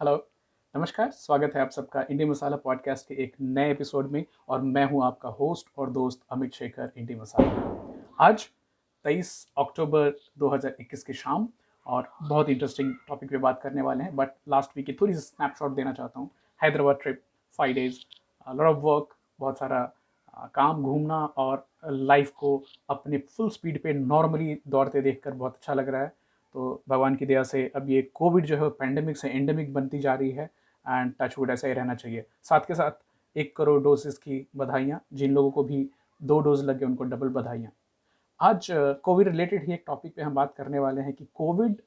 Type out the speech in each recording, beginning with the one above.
Hello, नमस्कार, स्वागत है आप सबका इंडी मसाला पॉडकास्ट के एक नए एपिसोड में और मैं हूं आपका होस्ट और दोस्त अमित शेखर इंडी मसाला। आज 23 अक्टूबर 2021 की शाम और बहुत इंटरेस्टिंग टॉपिक पे बात करने वाले हैं, बट लास्ट वीक की थोड़ी सी स्नैपशॉट देना चाहता हूं। Hyderabad trip, 5 days, lot of work, बहुत सारा काम, घूमना और लाइफ को अपने फुल स्पीड पे नॉर्मली दौड़ते देखकर बहुत अच्छा लग रहा है। तो भगवान की दया से अब ये कोविड जो है पैंडेमिक से एंडेमिक बनती जा रही है एंड टचवुड ऐसा ही रहना चाहिए। साथ के साथ 1 करोड़ डोजेस की बधाइयाँ, जिन लोगों को भी 2 डोज लगे उनको डबल बधाइयाँ। आज कोविड रिलेटेड ही एक टॉपिक पे हम बात करने वाले हैं कि कोविड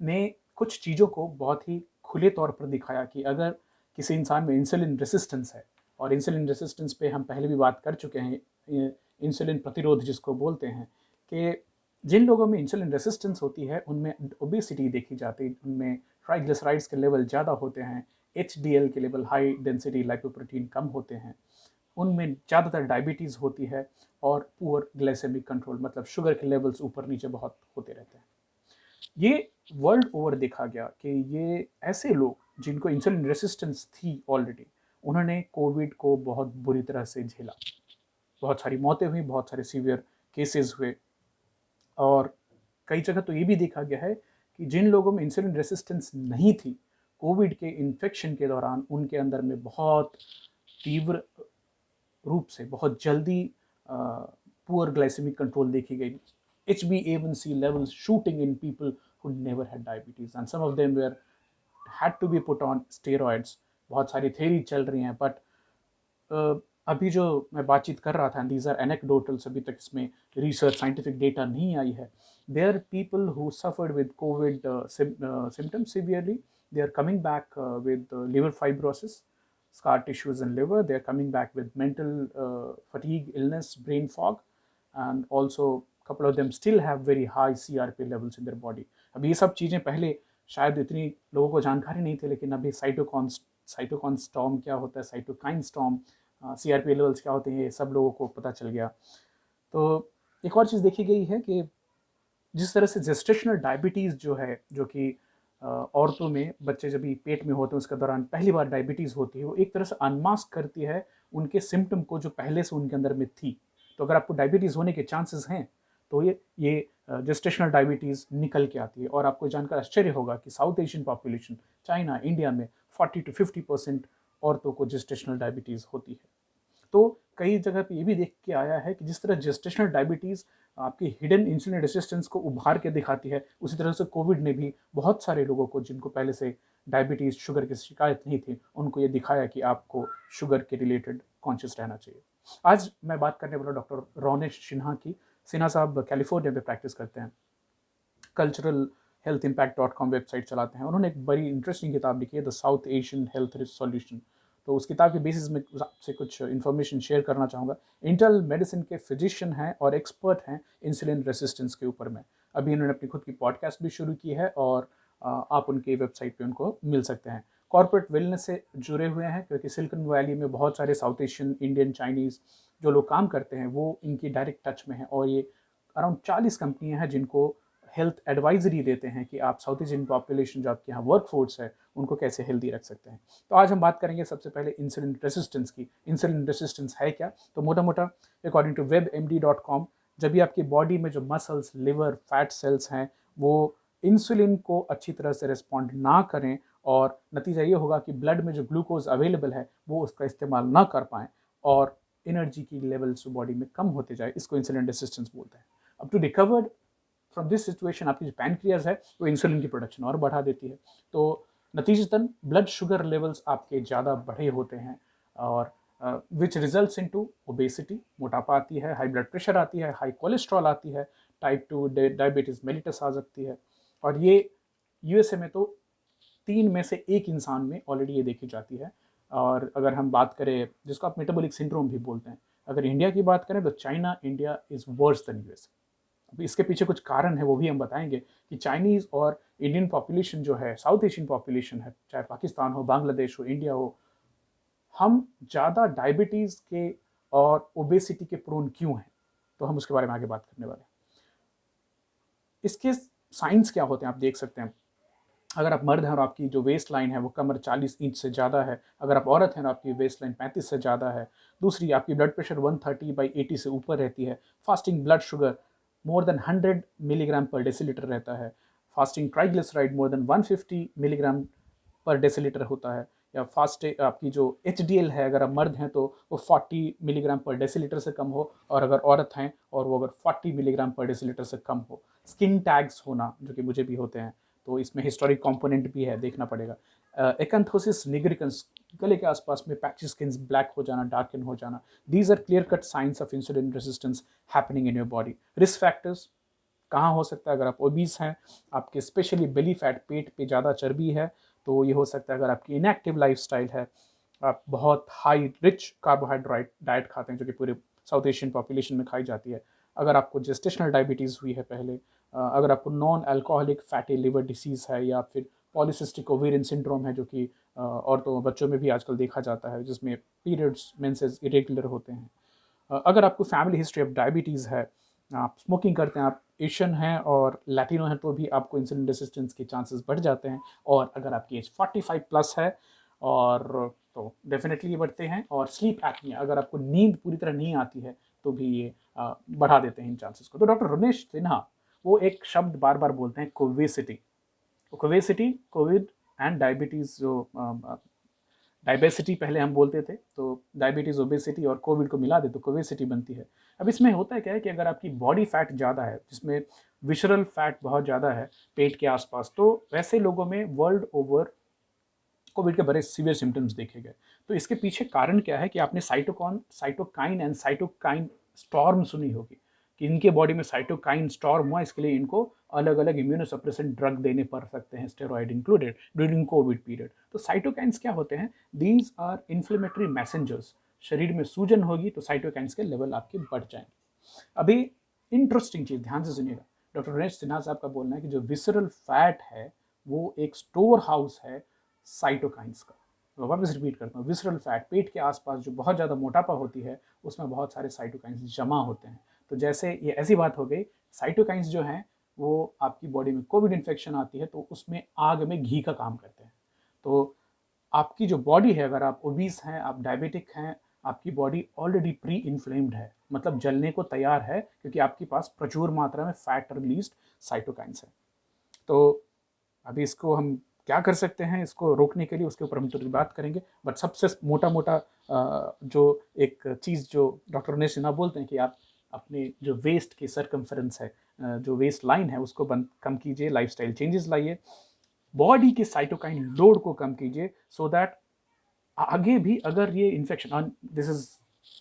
ने कुछ चीज़ों को बहुत ही खुले तौर पर दिखाया कि अगर किसी इंसान में इंसुलिन रेसिस्टेंस है, और इंसुलिन रेसिस्टेंस पे हम पहले भी बात कर चुके हैं, इंसुलिन प्रतिरोध जिसको बोलते हैं, कि जिन लोगों में इंसुलिन रेसिस्टेंस होती है उनमें ओबेसिटी देखी जाती है, उनमें ट्राइग्लिसराइड्स के लेवल ज़्यादा होते हैं, एचडीएल के लेवल, हाई डेंसिटी लाइपोप्रोटीन, कम होते हैं, उनमें ज़्यादातर डायबिटीज़ होती है और पुअर ग्लाइसेमिक कंट्रोल, मतलब शुगर के लेवल्स ऊपर नीचे बहुत होते रहते हैं। ये वर्ल्ड ओवर देखा गया कि ये ऐसे लोग जिनको इंसुलिन रेसिस्टेंस थी ऑलरेडी, उन्होंने कोविड को बहुत बुरी तरह से झेला। बहुत सारी मौतें हुई, बहुत सारे सीवियर केसेस हुए, और कई जगह तो ये भी देखा गया है कि जिन लोगों में इंसुलिन रेसिस्टेंस नहीं थी, कोविड के इन्फेक्शन के दौरान उनके अंदर में बहुत तीव्र रूप से, बहुत जल्दी पुअर ग्लाइसेमिक कंट्रोल देखी गई। HbA1c levels shooting in people who never had diabetes, and some of them were had to be put on steroids। बहुत सारी थेरी चल रही हैं, बट अभी जो मैं बातचीत कर रहा था, दीज आर एनेक्डोटल्स, अभी तक इसमें रिसर्च साइंटिफिक डेटा नहीं आई है। There people who suffered with covid symptoms severely, they are coming back with liver fibrosis, scar tissues in liver, they are coming back with mental fatigue, illness, brain fog, and also couple of them still have very high CRP levels in their body। अब ये सब चीज़ें पहले शायद इतनी लोगों को जानकारी नहीं थी, लेकिन अभी साइटोकॉन स्टॉर्म क्या होता है, साइटोकाइन स्टॉर्म, CRP लेवल्स क्या होते हैं, ये सब लोगों को पता चल गया। तो एक और चीज़ देखी गई है कि जिस तरह से जेस्टेशनल डायबिटीज़ जो है, जो कि औरतों में, बच्चे जब भी पेट में होते हैं उसके दौरान पहली बार डायबिटीज़ होती है, वो एक तरह से अनमास्क करती है उनके सिम्टम को जो पहले से उनके अंदर में थी। तो अगर आपको डायबिटीज़ होने के चांसेस हैं, तो ये जेस्टेशनल डायबिटीज़ निकल के आती है। और आपको जानकर आश्चर्य होगा कि south Asian population, China, India में 40 to 50% औरतों को जेस्टेशनल डायबिटीज़ होती है। तो कई जगह पे ये भी देख के आया है कि जिस तरह जेस्टेशनल डायबिटीज़ आपकी हिडन इंसुलिन रेसिस्टेंस को उभार के दिखाती है, उसी तरह से कोविड ने भी बहुत सारे लोगों को, जिनको पहले से डायबिटीज़, शुगर की शिकायत नहीं थी, उनको ये दिखाया कि आपको शुगर के रिलेटेड कॉन्शियस रहना चाहिए। आज मैं बात करने वाला डॉक्टर रोनेश सिन्हा की। सिन्हा साहब कैलिफोर्निया में प्रैक्टिस करते हैं, cultural health impact .com website चलाते हैं। उन्होंने एक बड़ी इंटरेस्टिंग किताब लिखी है, the south Asian health solution. तो उस किताब के बेसिस में आपसे कुछ इन्फॉर्मेशन शेयर करना चाहूँगा। इंटेल मेडिसिन के फिजिशियन हैं और एक्सपर्ट हैं इंसुलिन रेसिस्टेंस के ऊपर में। अभी उन्होंने अपनी खुद की पॉडकास्ट भी शुरू की है, और आप उनके वेबसाइट पे उनको मिल सकते हैं। कॉर्पोरेट वेलनेस से जुड़े हुए हैं, क्योंकि सिलिकॉन वैली में बहुत सारे साउथ एशियन, इंडियन, चाइनीज़ जो लोग काम करते हैं, वो इनकी डायरेक्ट टच में हैं, और ये अराउंड 40 कंपनियां हैं जिनको हेल्थ एडवाइजरी देते हैं कि आप साउथ एशियन पॉपुलेशन, जो आपके यहाँ वर्क फोर्स है, उनको कैसे हेल्दी रख सकते हैं। तो आज हम बात करेंगे सबसे पहले इंसुलिन रेसिस्टेंस की। इंसुलिन रेसिस्टेंस है क्या? तो मोटा मोटा अकॉर्डिंग टू webmd.com, जब भी आपकी बॉडी में जो मसल्स, लिवर, फैट सेल्स हैं, वो इंसुलिन को अच्छी तरह से रिस्पॉन्ड ना करें, और नतीजा ये होगा कि ब्लड में जो ग्लूकोज अवेलेबल है वो उसका इस्तेमाल ना कर पाएँ, और एनर्जी की लेवल्स बॉडी में कम होते जाए, इसको इंसुलिन रेसिस्टेंस बोलते हैं। अब to recover from this situation, आपकी जो पैनक्रियाज है वो इंसुलिन की प्रोडक्शन और बढ़ा देती है। तो नतीजतन ब्लड शुगर लेवल्स आपके ज़्यादा बढ़े होते हैं, और विच रिजल्ट्स इनटू ओबेसिटी, मोटापा आती है, हाई ब्लड प्रेशर आती है, हाई कोलेस्ट्रॉल आती है, टाइप 2 डायबिटीज़ मेलिटस आ सकती है। और ये यूएसए में तो 3 में से 1 इंसान में ऑलरेडी ये देखी जाती है। और अगर हम बात करें, जिसको आप मेटाबॉलिक सिंड्रोम भी बोलते हैं, अगर इंडिया की बात करें तो China, India is worse than USA. अब इसके पीछे कुछ कारण है, वो भी हम बताएंगे कि चाइनीज़ और इंडियन पॉपुलेशन जो है, साउथ एशियन पॉपुलेशन है, चाहे पाकिस्तान हो, बांग्लादेश हो, इंडिया हो, हम ज़्यादा डायबिटीज़ के और ओबेसिटी के प्रोन क्यों हैं। तो हम उसके बारे में आगे बात करने वाले हैं। इसके साइंस क्या होते हैं, आप देख सकते हैं। अगर आप मर्द हैं और आपकी जो वेस्ट लाइन है वो कमर 40 इंच से ज़्यादा है, अगर आप औरत हैं और आपकी वेस्ट लाइन 35 से ज़्यादा है, दूसरी आपकी ब्लड प्रेशर 130/80 से ऊपर रहती है, fasting blood sugar more than 100 milligram पर डेसीलीटर रहता है, fasting triglyceride more than 150 milligram पर डेसीलीटर होता है, या फास्ट आपकी जो HDL है, अगर आप मर्द हैं तो वो 40 मिलीग्राम पर डेसीलीटर से कम हो, और अगर औरत हैं और वो अगर 40 मिलीग्राम पर डेसीलीटर से कम हो, स्किन टैग्स होना जो कि मुझे भी होते हैं, तो इसमें हिस्टोरिक कंपोनेंट भी है, देखना पड़ेगा। एकेंथोसिस निग्रिकन्स, गले के आसपास में पैची स्किन ब्लैक हो जाना, डार्कन हो जाना, these are clear cut signs of insulin resistance happening in your body. Risk factors कहाँ हो सकता है? अगर आप ओबीस हैं, आपके स्पेशली बेली फैट, पेट पे ज़्यादा चर्बी है, तो ये हो सकता है। अगर आपकी इनएक्टिव लाइफस्टाइल है, आप बहुत हाई रिच कार्बोहाइड्रेट डाइट खाते हैं जो कि पूरे साउथ एशियन पॉपुलेशन में खाई जाती है, अगर आपको जेस्टेशनल डायबिटीज़ हुई है पहले, अगर आपको non alcoholic fatty liver disease है, या फिर पॉलीसिस्टिक ओवेरियन सिंड्रोम है जो कि औरतों बच्चों में भी आजकल देखा जाता है, जिसमें पीरियड्स मेंसेस इरेगुलर होते हैं, अगर आपको फैमिली हिस्ट्री ऑफ डायबिटीज़ है, आप स्मोकिंग करते हैं, आप एशियन हैं और लैटिनो हैं, तो भी आपको इंसुलिन रेसिस्टेंस के चांसेस बढ़ जाते हैं। और अगर आपकी एज 45 प्लस है और तो डेफिनेटली ये बढ़ते हैं। और स्लीप एपनिया, अगर आपको नींद पूरी तरह नहीं आती है तो भी ये बढ़ा देते हैं इन चांसेस को। तो डॉक्टर रमेश सिन्हा वो एक शब्द बार बार बोलते हैं, कोवेसिटी। कोवेसिटी कोविड एंड डायबिटीज़, जो डायबेसिटी पहले हम बोलते थे, तो डायबिटीज़, ओबेसिटी और कोविड को मिला दे तो कोवेसिटी बनती है। अब इसमें होता है क्या है कि अगर आपकी बॉडी फैट ज़्यादा है, जिसमें विशरल फैट बहुत ज़्यादा है पेट के आसपास, तो वैसे लोगों में वर्ल्ड ओवर कोविड के बड़े सीवियर सिम्टम्स देखे गए। तो इसके पीछे कारण क्या है कि आपने साइटोकाइन एंड साइटोकाइन स्टॉर्म सुनी होगी, कि इनके बॉडी में साइटोकाइन स्टॉर्म हुआ, इसके लिए इनको अलग अलग इम्यूनोसप्रेसेंट ड्रग देने पड़ सकते हैं, steroid included, during covid period. तो साइटोकाइंस क्या होते हैं? These are inflammatory messengers. शरीर में सूजन होगी तो साइटोकाइंस के लेवल आपके बढ़ जाएंगे। अभी इंटरेस्टिंग चीज़ ध्यान से सुनिएगा, डॉक्टर रमेश सिन्हा साहब का बोलना है कि जो विसरल फैट है वो एक स्टोर हाउस है साइटोकाइंस का। मैं वापस रिपीट करता हूँ, विसरल फैट, पेट के आसपास जो बहुत ज़्यादा मोटापा होती है उसमें बहुत सारे साइटोकाइंस जमा होते हैं। तो जैसे ये ऐसी बात हो गई, साइटोकाइंस जो हैं वो आपकी बॉडी में कोविड इन्फेक्शन आती है तो उसमें आग में घी का काम करते हैं। तो आपकी जो बॉडी है, अगर आप ओबीस हैं, आप डायबिटिक हैं, आपकी बॉडी ऑलरेडी प्री इन्फ्लेम्ड है, मतलब जलने को तैयार है, क्योंकि आपके पास प्रचुर मात्रा में फैट रिलीज्ड साइटोकाइंस है। तो अभी इसको हम क्या कर सकते हैं इसको रोकने के लिए, उसके ऊपर हम थोड़ी बात करेंगे। बट सबसे मोटा मोटा जो एक चीज़ जो डॉक्टर उमेश सिन्हा बोलते हैं कि आप अपने जो वेस्ट की सरकमफेरेंस है, जो वेस्ट लाइन है, उसको कम कीजिए, लाइफस्टाइल चेंजेस लाइए, बॉडी के साइटोकाइन लोड को कम कीजिए, सो दैट आगे भी अगर ये infection, this is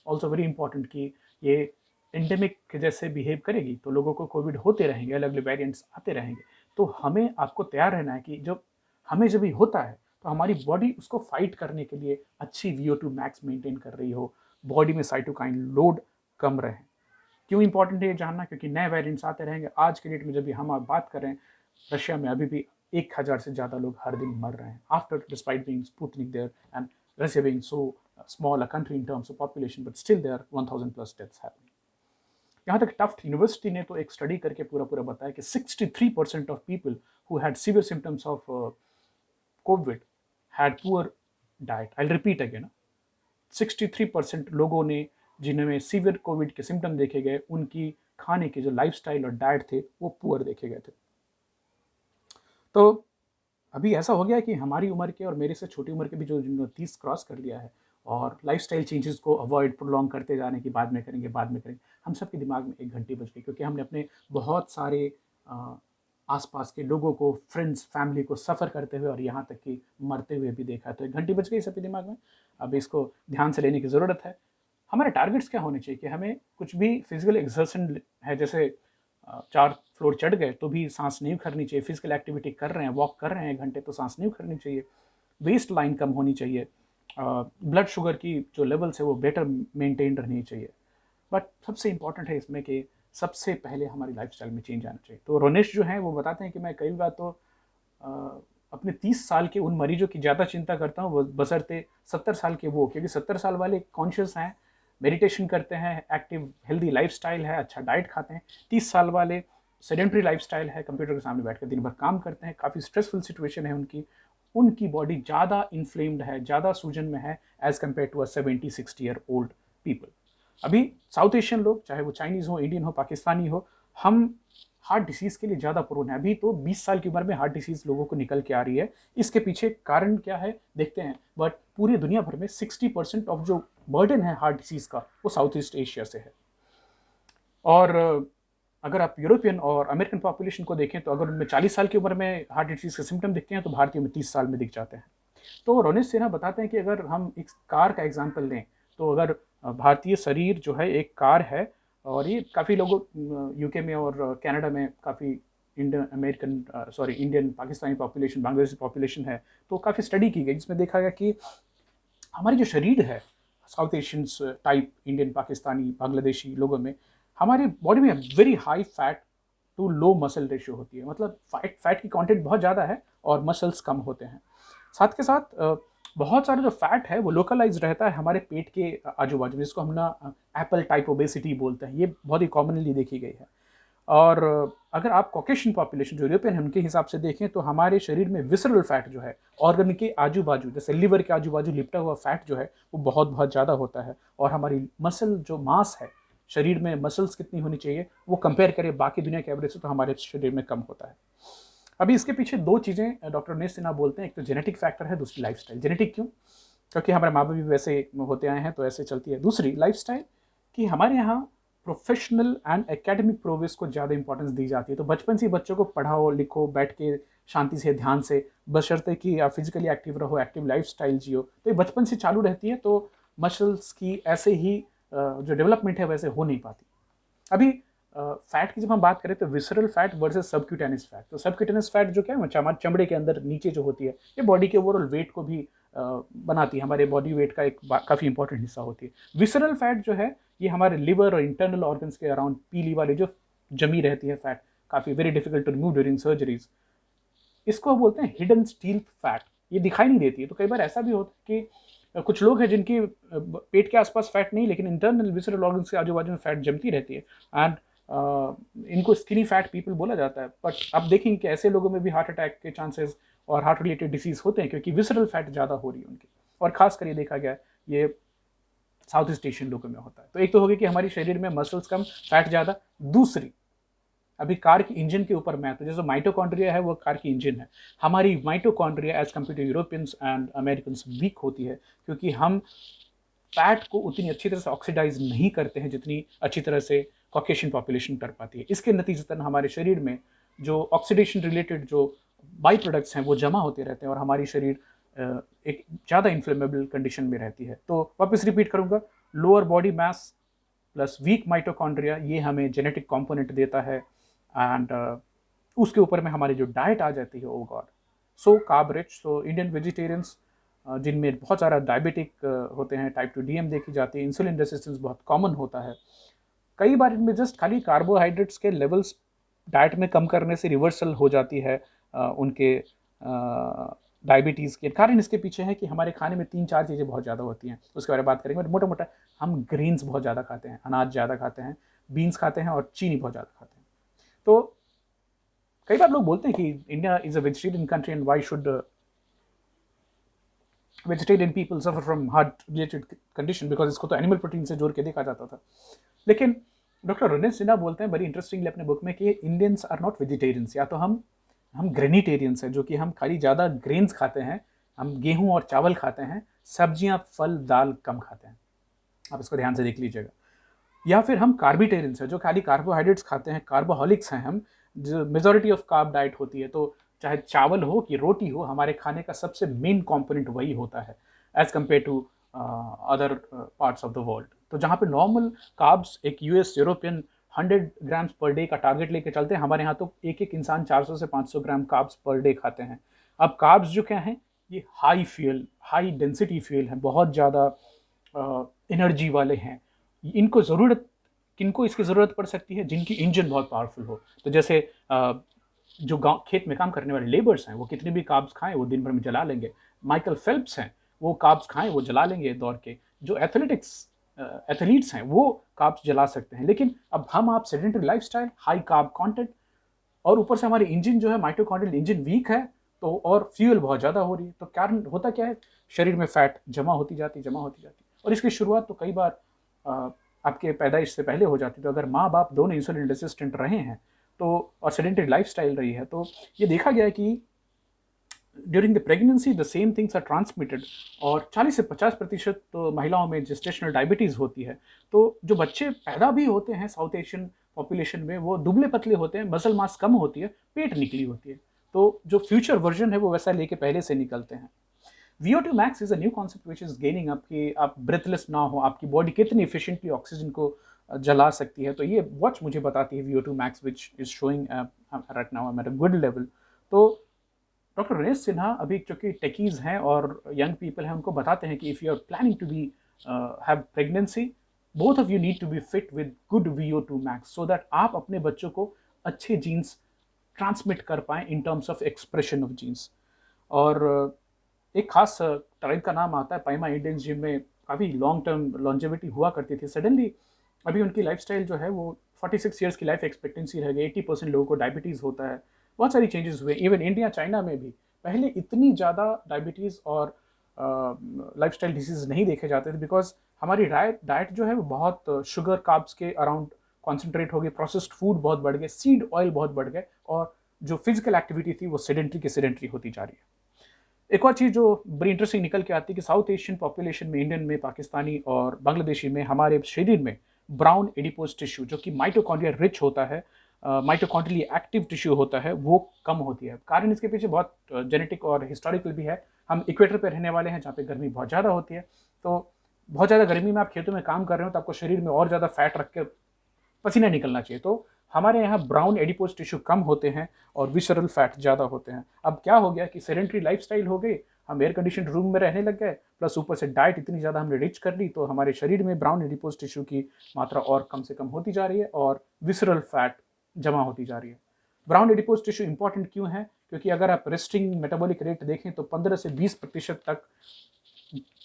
also very important, कि ये एंडेमिक जैसे बिहेव करेगी तो लोगों को कोविड होते रहेंगे, अलग अलग वेरिएंट्स आते रहेंगे। तो हमें आपको तैयार रहना है कि जब हमें जब ये होता है तो हमारी बॉडी उसको फाइट करने के लिए अच्छी VO2 मैक्स मेंटेन कर रही हो, बॉडी में साइटोकाइन लोड कम रहे। क्यों इंपॉर्टेंट है ये जानना? क्योंकि नए वेरिएंट्स आते रहेंगे। आज के डेट में जब भी हम आप बात कर रहे हैं, रशिया में अभी भी 1000 से ज़्यादा लोग हर दिन मर रहे हैं, after despite being Sputnik there and Russia being so small a country in terms of population, but still there 1000 plus deaths happening. यहाँ तक टफ्ट यूनिवर्सिटी ने तो एक स्टडी करके पूरा पूरा बताया कि 63% of people who had severe symptoms of Covid had poor diet. I repeat again, 63% लोगों ने, जिनमें सीवियर कोविड के सिम्टम देखे गए, उनकी खाने के जो लाइफस्टाइल और डाइट थे वो पुअर देखे गए थे। तो अभी ऐसा हो गया कि हमारी उम्र के और मेरे से छोटी उम्र के भी जो जिन्होंने 30 क्रॉस कर लिया है और लाइफस्टाइल चेंजेस को अवॉइड प्रोलॉन्ग करते जाने की बाद में करेंगे, बाद में करेंगे, हम सबके दिमाग में एक घंटी बज गई, क्योंकि हमने अपने बहुत सारे आसपास के लोगों को, फ्रेंड्स, फैमिली को सफ़र करते हुए और यहाँ तक कि मरते हुए भी देखा है। तो एक घंटी बज गई सबके दिमाग में। अब इसको ध्यान से लेने की ज़रूरत है। हमारे टारगेट्स क्या होने चाहिए कि हमें कुछ भी फिजिकल एक्सर्शन है, जैसे 4 फ्लोर चढ़ गए तो भी सांस नहीं उखड़नी चाहिए, फिजिकल एक्टिविटी कर रहे हैं, वॉक कर रहे हैं 1 घंटे, तो सांस नहीं उखड़नी चाहिए, वेस्ट लाइन कम होनी चाहिए, ब्लड शुगर की जो लेवल्स है वो बेटर मेंटेन रहनी चाहिए। बट सबसे इंपॉर्टेंट है इसमें कि सबसे पहले हमारी लाइफस्टाइल में चेंज आना चाहिए। तो रोनेश जो हैं वो बताते हैं कि मैं कई बार तो अपने 30 साल के उन मरीजों की ज़्यादा चिंता करता हूँ बशर्ते 70 साल के वो, क्योंकि 70 साल वाले कॉन्शियस हैं, मेडिटेशन करते हैं, एक्टिव हेल्दी लाइफस्टाइल है, अच्छा डाइट खाते हैं। 30 साल वाले सेडेंटरी लाइफस्टाइल है, कंप्यूटर के सामने बैठकर दिन भर काम करते हैं, काफ़ी स्ट्रेसफुल सिचुएशन है उनकी बॉडी ज़्यादा इन्फ्लेम्ड है, ज़्यादा सूजन में है as compared to a 70-60 year old people. अभी साउथ एशियन लोग, चाहे वो चाइनीज़ हो, इंडियन हो, पाकिस्तानी हो, हम हार्ट डिसीज़ के लिए ज़्यादा प्रोन है। अभी तो 20 साल की उम्र में हार्ट डिसीज़ लोगों को निकल के आ रही है। इसके पीछे कारण क्या है देखते हैं, बट पूरी दुनिया भर में 60% ऑफ जो बर्डन है हार्ट डिसीज़ का, वो साउथ ईस्ट एशिया से है। और अगर आप यूरोपियन और अमेरिकन पॉपुलेशन को देखें तो अगर उनमें 40 साल की उम्र में हार्ट डिसीज़ के सिम्टम दिखते हैं तो भारतीयों में 30 साल में दिख जाते हैं। तो रोनित सिन्हा बताते हैं कि अगर हम एक कार का एग्जाम्पल लें तो अगर भारतीय शरीर जो है एक कार है, और ये काफ़ी लोगों यूके में और कनाडा में काफ़ी Indian Pakistani population, Bangladeshi population है, तो काफ़ी स्टडी की गई जिसमें देखा गया कि हमारी जो शरीर है South Asians type, Indian, Pakistani, Bangladeshi लोगों में, हमारी बॉडी में very high fat to low muscle ratio होती है। मतलब फैट की कंटेंट बहुत ज़्यादा है और मसल्स कम होते हैं। साथ के साथ बहुत सारा जो फैट है वो लोकलाइज रहता है हमारे पेट के आजू बाजू में, जिसको हम ना एप्पल टाइप ओबेसिटी बोलते हैं। ये बहुत ही कॉमनली देखी गई है। और अगर आप कॉकेशियन पॉपुलेशन जो यूरोपियन है उनके हिसाब से देखें तो हमारे शरीर में विसरल फैट जो है, ऑर्गन के आजू बाजू, जैसे लिवर के आजू बाजू लिपटा हुआ फैट जो है वो बहुत बहुत ज़्यादा होता है। और हमारी मसल जो मास है, शरीर में मसल्स कितनी होनी चाहिए, वो कंपेयर करें बाकी दुनिया के एवरेज से तो हमारे शरीर में कम होता है। अभी इसके पीछे दो चीज़ें डॉक्टर रोनित सिन्हा बोलते हैं, एक तो जेनेटिक फैक्टर है, दूसरी लाइफस्टाइल। जेनेटिक क्यों? क्योंकि हमारे माँ बाप भी वैसे होते आए हैं तो ऐसे चलती है। दूसरी लाइफस्टाइल, कि हमारे यहाँ प्रोफेशनल एंड एकेडमिक प्रोग्रेस को ज़्यादा इंपॉर्टेंस दी जाती है। तो बचपन से बच्चों को पढ़ाओ लिखो बैठ के शांति से ध्यान से, बशर्ते कि आप फिजिकली एक्टिव रहो, एक्टिव लाइफस्टाइल जियो, तो ये बचपन से चालू रहती है। तो मसल्स की ऐसे ही जो डेवलपमेंट है वैसे हो नहीं पाती। अभी फैट की जब हम बात करें तो visceral fat versus subcutaneous fat. तो सबक्यूटेनियस फैट जो क्या है हमारे चमड़े के अंदर नीचे जो होती है, ये बॉडी के ओवरऑल वेट को भी बनाती है, हमारे बॉडी वेट का एक काफ़ी इंपॉर्टेंट हिस्सा होती है। विसरल फैट जो है ये हमारे लिवर और इंटरनल ऑर्गन्स के अराउंड पीली वाली जो जमी रहती है फैट, काफ़ी very difficult to remove during surgeries. इसको बोलते हैं हिडन स्टील फैट। ये दिखाई नहीं देती है। तो कई बार ऐसा भी होता है कि कुछ लोग हैं जिनकी पेट के आसपास फैट नहीं, लेकिन इंटरनल विसरल ऑर्गन्स के आजू बाजू में फैट जमती रहती है, एंड इनको स्किनी फैट पीपल बोला जाता है। बट आप देखेंगे कि ऐसे लोगों में भी हार्ट अटैक के चांसेस और हार्ट रिलेटेड डिसीज होते हैं क्योंकि विसरल फैट ज़्यादा हो रही है उनकी। और खासकर ये देखा गया ये साउथ ईस्ट एशियन लोगों में होता है। तो एक तो हो गया कि हमारी शरीर में मसल्स कम, फैट ज़्यादा। दूसरी, अभी कार की इंजन के ऊपर मैं तो जैसे माइटोकॉन्ड्रिया है वो कार की इंजन है। हमारी mitochondria as compared to Europeans and Americans weak होती है क्योंकि हम फैट को उतनी अच्छी तरह से ऑक्सीडाइज नहीं करते हैं जितनी अच्छी तरह से कॉकेशियन पॉपुलेशन कर पाती है। इसके नतीजतन हमारे शरीर में जो ऑक्सीडेशन रिलेटेड जो बाई प्रोडक्ट्स हैं वो जमा होते रहते हैं और हमारी शरीर एक ज़्यादा इन्फ्लेमेबल कंडीशन में रहती है। तो वापस रिपीट करूँगा, lower body mass plus week mitochondria ये हमें जेनेटिक कंपोनेंट देता है। एंड उसके ऊपर में हमारी जो डाइट आ जाती है, oh god, so carb rich. So Indian vegetarians जिनमें बहुत सारा डायबिटिक होते हैं, टाइप 2 DM देखी जाती है, इंसुलिन रेसिस्टेंस बहुत कॉमन होता है। कई बार इनमें जस्ट खाली कार्बोहाइड्रेट्स के लेवल्स डाइट में कम करने से रिवर्सल हो जाती है उनके डायबिटीज़ के। कारण इसके पीछे है कि हमारे खाने में 3-4 चीज़ें बहुत ज़्यादा होती हैं, उसके बारे में बात करेंगे। मोटा मोटा हम ग्रीन्स बहुत ज़्यादा खाते हैं, अनाज ज़्यादा खाते हैं, बीन्स खाते हैं और चीनी बहुत ज़्यादा खाते हैं। तो कई बार लोग बोलते हैं कि India is a vegetarian country and why should vegetarian people suffer from heart related condition, because इसको तो एनिमल प्रोटीन से जोड़ के देखा जाता था। लेकिन डॉक्टर रोनित सिन्हा बोलते हैं बड़ी इंटरेस्टिंगली अपने बुक में कि इंडियंस आर नॉट वेजिटेरियंस, या तो हम ग्रेनिटेरियंस हैं, जो कि हम खाली ज़्यादा ग्रेन्स खाते हैं, हम गेहूं और चावल खाते हैं, सब्जियां फल दाल कम खाते हैं। आप इसको ध्यान से देख लीजिएगा। या फिर हम कार्बिटेरियंस हैं, जो खाली कार्बोहाइड्रेट्स खाते हैं, कार्बोहॉलिक्स हैं हम, जो मेजॉरिटी ऑफ कार्ब डाइट होती है। तो चाहे चावल हो कि रोटी हो, हमारे खाने का सबसे मेन कंपोनेंट वही होता है as compared to other parts of the world. तो जहाँ पे नॉर्मल कार्ब्स एक US European 100 grams per day का टारगेट लेके चलते हैं, हमारे यहाँ तो एक एक इंसान 400 से 500 ग्राम कार्ब्स पर डे खाते हैं। अब कार्ब्स जो क्या हैं, ये हाई डेंसिटी फ्यूल हैं, बहुत ज़्यादा एनर्जी वाले हैं। इनको ज़रूरत, किनको इसकी ज़रूरत पड़ सकती है? जिनकी इंजन बहुत पावरफुल हो। तो जैसे जो गाँव खेत में काम करने वाले लेबर्स हैं, वो कितने भी कार्ब्स खाएं वो दिन भर में जला लेंगे। माइकल फेल्प्स हैं, वो कार्ब्स खाएं वो जला लेंगे दौड़ के। जो एथलीट्स हैं वो कार्ब्स जला सकते हैं। लेकिन अब हम आप sedentary lifestyle, high carb content, और ऊपर से हमारी इंजन जो है, माइटोकॉन्ड्रियल इंजन वीक है, तो और फ्यूल बहुत ज़्यादा हो रही है, तो कारण होता क्या है, शरीर में फैट जमा होती जाती, और इसकी शुरुआत तो कई बार आपके पैदाइश से पहले हो जाती है। तो अगर माँ बाप दोनों इंसुलिन रेसिस्टेंट रहे हैं तो, और सेडेंटरी लाइफस्टाइल रही है, तो ये देखा गया है कि during the pregnancy the same things are transmitted. और 40 से 50% तो महिलाओं में जेस्टेशनल डायबिटीज़ होती है। तो जो बच्चे पैदा भी होते हैं साउथ एशियन पॉपुलेशन में, वो दुबले पतले होते हैं, मसल मास कम होती है, पेट निकली होती है। तो जो फ्यूचर वर्जन है वो वैसा लेके पहले से निकलते हैं। VO2 max is a new concept which is gaining up कि आप ब्रेथलेस ना हो, आपकी बॉडी कितनी efficiently ऑक्सीजन को जला सकती है। तो ये वॉच मुझे बताती है VO2 max which is showing right now I'm at a good level। तो डॉक्टर रमेश सिन्हा अभी चूँकि टेकीज़ हैं और यंग पीपल हैं, उनको बताते हैं कि if you are planning to be have pregnancy, both of you need to be fit with good VO2 max so that आप अपने बच्चों को अच्छे जीन्स ट्रांसमिट कर पाएँ in terms of expression of genes. और एक खास ट्राइब का नाम आता है पाइमा इंडियंस, जिनमें काफ़ी लॉन्ग टर्म लॉन्जेविटी हुआ करती थी। सडनली अभी उनकी लाइफस्टाइल जो है वो 46 ईयर्स की लाइफ एक्सपेक्टेंसी रह गई। 80% लोगों को डायबिटीज़ होता है। बहुत सारी चेंजेस हुए, इवन इंडिया चाइना में भी पहले इतनी ज़्यादा डायबिटीज़ और लाइफस्टाइल डिसीज नहीं देखे जाते थे, बिकॉज हमारी डाइट जो है वो बहुत शुगर कार्ब्स के अराउंड कॉन्सेंट्रेट हो गई, प्रोसेस्ड फूड बहुत बढ़ गए, सीड ऑयल बहुत बढ़ गए, और जो फिजिकल एक्टिविटी थी वो सेडेंट्री की सेडेंट्री होती जा रही है। एक और चीज़ जो बड़ी इंटरेस्टिंग निकल के आती है कि साउथ एशियन पॉपुलेशन में, इंडियन में, पाकिस्तानी और बांग्लादेशी में, हमारे शरीर में ब्राउन एडिपोज टिश्यू जो कि माइटोकॉन्ड्रिया रिच होता है, माइटोकॉन्ड्रियली एक्टिव टिश्यू होता है, वो कम होती है। कारण इसके पीछे बहुत जेनेटिक और हिस्टोरिकल भी है। हम इक्वेटर पर रहने वाले हैं जहाँ पे गर्मी बहुत ज़्यादा होती है, तो बहुत ज़्यादा गर्मी में आप खेतों में काम कर रहे हो तो आपको शरीर में और ज़्यादा फैट रख के पसीना निकलना चाहिए। तो हमारे यहाँ ब्राउन एडिपोज टिश्यू कम होते हैं और विसरल फैट ज़्यादा होते हैं। अब क्या हो गया कि सेडेंट्री लाइफस्टाइल हो गई, हम एयर कंडीशन रूम में रहने लग गए, प्लस ऊपर से डाइट इतनी ज़्यादा हमने रिच कर ली, तो हमारे शरीर में ब्राउन एडिपोज टिश्यू की मात्रा और कम से कम होती जा रही है और विसरल फैट जमा होती जा रही है। ब्राउन एडिपोज टिश्यू इंपॉर्टेंट क्यों है? क्योंकि अगर आप रेस्टिंग मेटाबॉलिक रेट देखें तो 15 से 20% तक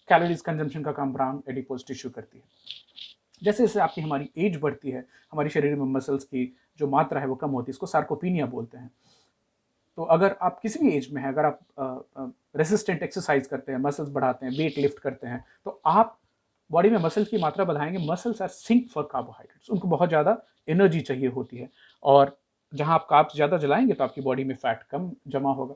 कैलोरीज कंजम्पशन का काम ब्राउन एडिपोज टिश्यू करती है। जैसे जैसे आपकी हमारी एज बढ़ती है, हमारे शरीर में मसल्स की जो मात्रा है वो कम होती है, इसको सार्कोपीनिया बोलते हैं। तो अगर आप किसी भी एज में हैं, अगर आप रेसिस्टेंट एक्सरसाइज करते हैं, मसल्स बढ़ाते हैं, वेट लिफ्ट करते हैं, तो आप बॉडी में मसल्स की मात्रा बढ़ाएंगे। Muscles are sink for carbohydrates, उनको बहुत ज़्यादा एनर्जी चाहिए होती है, और जहाँ आप कार्ब्स ज़्यादा जलाएंगे तो आपकी बॉडी में फैट कम जमा होगा।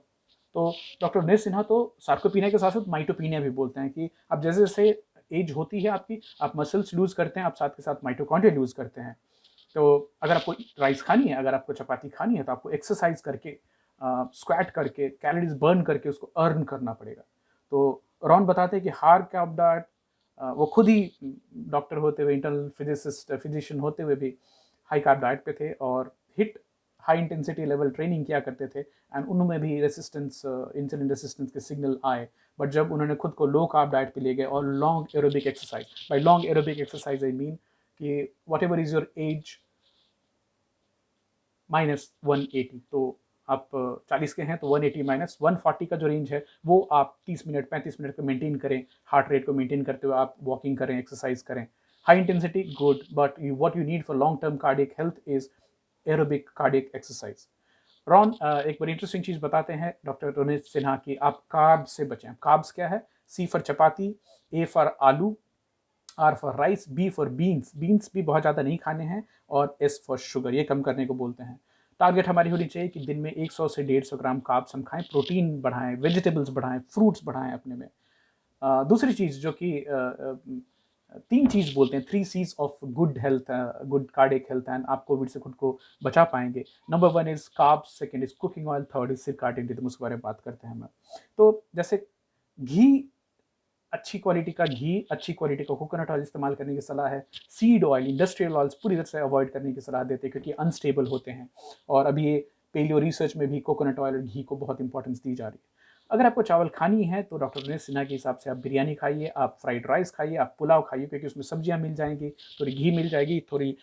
तो डॉक्टर रमेश सिन्हा तो सार्कोपीनिया के साथ साथ माइटोपीनिया भी बोलते हैं कि आप जैसे जैसे एज होती है आपकी, आप मसल्स लूज करते हैं, आप साथ के साथ माइटोकॉन्ड्रिया लूज करते हैं। तो अगर आपको राइस खानी है, अगर आपको चपाती खानी है, तो आपको एक्सरसाइज करके, स्क्वाट करके, कैलोरीज बर्न करके उसको अर्न करना पड़ेगा। तो रॉन बताते हैं कि हार्ड कार्ब डाइट, वो खुद ही डॉक्टर होते हुए, इंटरनल फिजिशियन होते हुए भी हाई कार्ब डाइट पे थे और hit high intensity level training किया करते थे, एंड उनमें भी रेसिस्टेंस, इंसुलिन रेसिस्टेंस के सिग्नल आए। बट जब उन्होंने खुद को लो कार्ब डाइट पे ले गए और long aerobic exercise, by long aerobic exercise I mean कि whatever is your age -180, तो आप 40 के हैं तो 180 माइनस 140 का जो रेंज है वो आप 30 मिनट 35 मिनट को मेंटेन करें। हार्ट रेट को मेंटेन करते हुए आप वॉकिंग करें, एक्सरसाइज करें। High intensity good, but what you need for long term cardiac health is aerobic cardiac exercise. Ron एक बड़ी इंटरेस्टिंग चीज़ बताते हैं डॉक्टर रमेश सिन्हा की, आप कार्ब्स से बचें। कार्ब्स क्या है? C for chapati, A for aloo, R for rice, B for beans, beans भी बहुत ज़्यादा नहीं खाने हैं, और एस फॉर शुगर, ये कम करने को बोलते हैं। टारगेट हमारी होनी चाहिए कि दिन में 100 से 150 ग्राम कार्ब्स हम खाएं, प्रोटीन बढ़ाएं, वेजिटेबल्स बढ़ाएं, फ्रूट्स बढ़ाएं अपने में। दूसरी चीज़ जो कि 3 चीज़ बोलते हैं, 3 C's of good health, good cardiac health, and आप कोविड से खुद को बचा पाएंगे। Number 1 is carbs, second is cooking oil, third is circadian rhythm, उसके बारे में बात करते हैं हम। तो जैसे घी, अच्छी क्वालिटी का घी, अच्छी क्वालिटी का कोकोनट ऑयल इस्तेमाल करने की सलाह है। सीड ऑयल, इंडस्ट्रियल ऑयल्स पूरी तरह से अवॉइड करने की सलाह देते हैं क्योंकि अनस्टेबल होते हैं, और अभी ये पेलियो रिसर्च में भी कोकोनट ऑयल और घी को बहुत इंपॉर्टेंस दी जा रही है। अगर आपको चावल खानी है तो डॉक्टर रमेश सिन्हा के हिसाब से आप बिरयानी खाइए, आप फ्राइड राइस खाइए, आप पुलाव खाइए, क्योंकि उसमें सब्जियां मिल जाएंगी, थोड़ी घी मिल जाएगी, थोड़ी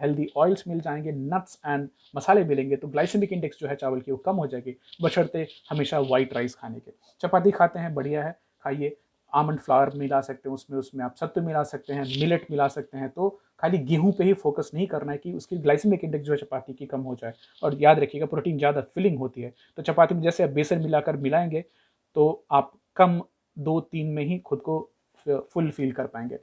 हेल्दी ऑयल्स मिल जाएंगे, नट्स एंड मसाले मिलेंगे, तो ग्लाइसेमिक इंडेक्स जो है चावल की वो कम हो जाएगी, बशर्ते हमेशा वाइट राइस खाने के। चपाती खाते हैं, बढ़िया है, खाइए। आमंड फ्लावर मिला सकते हैं उसमें, उसमें आप सत्तू मिला सकते हैं, मिलेट मिला सकते हैं। तो खाली गेहूं पे ही फोकस नहीं करना है कि उसकी ग्लाइसेमिक इंडेक्स जो है चपाती की कम हो जाए। और याद रखिएगा प्रोटीन ज़्यादा फिलिंग होती है, तो चपाती में जैसे आप बेसन मिलाकर मिलाएंगे तो आप कम 2-3 में ही खुद को फुल फील कर पाएंगे।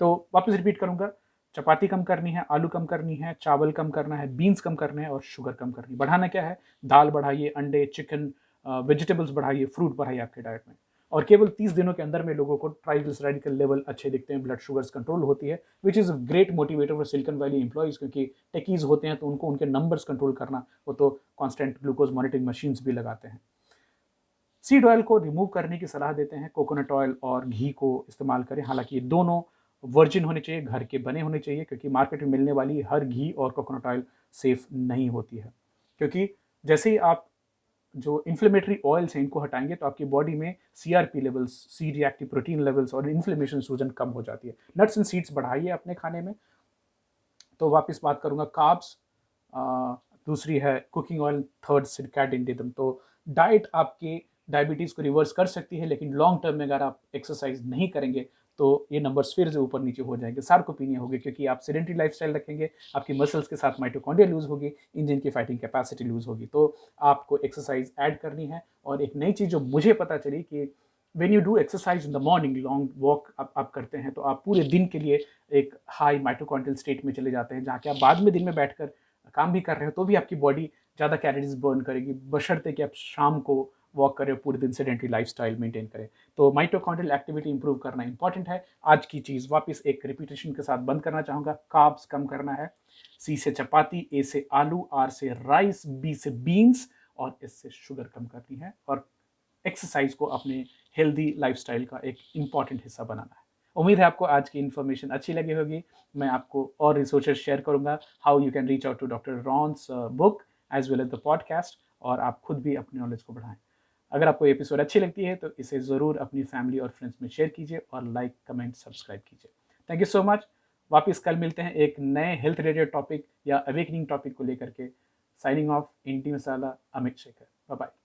तो वापस रिपीट करूंगा, चपाती कम करनी है, आलू कम करनी है, चावल कम करना है, बीन्स कम करने हैं और शुगर कम करनी है। बढ़ाना क्या है, दाल बढ़ाइए, अंडे, चिकन, वेजिटेबल्स बढ़ाइए, फ्रूट बढ़ाइए आपके डाइट में। और केवल 30 दिनों के अंदर में लोगों को ट्राइग्लिसराइड के लेवल अच्छे दिखते हैं, ब्लड शुगर्स कंट्रोल होती है, which is a great motivator for silicon valley employees, क्योंकि टेकीज होते हैं तो उनको उनके नंबर्स कंट्रोल करना, वो तो कॉन्स्टेंट ग्लूकोज मॉनिटरिंग मशीन्स भी लगाते हैं। सीड ऑयल को रिमूव करने की सलाह देते हैं, कोकोनट ऑयल और घी को इस्तेमाल करें। हालांकि ये दोनों वर्जिन होने चाहिए, घर के बने होने चाहिए, क्योंकि मार्केट में मिलने वाली हर घी और कोकोनट ऑयल सेफ नहीं होती है। क्योंकि जैसे ही आप जो इन्फ्लेमेटरी ऑयल्स हैं इनको हटाएंगे तो आपकी बॉडी में CRP levels, C reactive protein levels और इन्फ्लेमेशन सूजन कम हो जाती है। नट्स एंड सीड्स बढ़ाइए अपने खाने में। तो वापस बात करूंगा, कार्ब्स, दूसरी है cooking oil, third circadian rhythm. तो डाइट आपके डायबिटीज़ को रिवर्स कर सकती है, लेकिन लॉन्ग टर्म में अगर आप एक्सरसाइज नहीं करेंगे तो ये नंबर्स फिर से ऊपर नीचे हो जाएंगे, सार्कोपीनिया होगी, क्योंकि आप सेडेंटरी लाइफस्टाइल रखेंगे, आपकी मसल्स के साथ माइटोकॉन्ड्रिया लूज होगी, इंजन की फाइटिंग कैपेसिटी लूज होगी। तो आपको एक्सरसाइज ऐड करनी है। और एक नई चीज़ जो मुझे पता चली कि when you do exercise in the morning, long walk आप करते हैं, तो आप पूरे दिन के लिए एक हाई माइटोकॉन्ड्रियल स्टेट में चले जाते हैं, जहाँ कि आप बाद में दिन में बैठकर काम भी कर रहे हो तो भी आपकी बॉडी ज़्यादा कैलोरीज बर्न करेगी, बशर्ते कि आप शाम को वॉक करें, पूरे दिन सेडेंटरी लाइफस्टाइल मेंटेन करें। तो माइटोकॉन्ड्रियल एक्टिविटी इंप्रूव करना इंपॉर्टेंट है। आज की चीज़ वापस एक रिपीटेशन के साथ बंद करना चाहूँगा, कार्ब्स कम करना है, सी से चपाती, ए से आलू, आर से राइस, बी से बीन्स और एस से शुगर कम करनी है। और एक्सरसाइज को अपने हेल्दी लाइफस्टाइल का एक इम्पॉर्टेंट हिस्सा बनाना है। उम्मीद है आपको आज की इन्फॉर्मेशन अच्छी लगी होगी। मैं आपको और रिसोर्सेज शेयर करूंगा, how you can reach out to doctor Ron's book as well as the podcast, और आप खुद भी अपनी नॉलेज को बढ़ाएं। अगर आपको ये एपिसोड अच्छी लगती है तो इसे ज़रूर अपनी फैमिली और फ्रेंड्स में शेयर कीजिए और लाइक, कमेंट, सब्सक्राइब कीजिए। Thank you so much. वापस कल मिलते हैं एक नए हेल्थ रिलेटेड टॉपिक या अवेकनिंग टॉपिक को लेकर के। साइनिंग ऑफ, इंटी मसाला, अमित शेखर। Bye bye.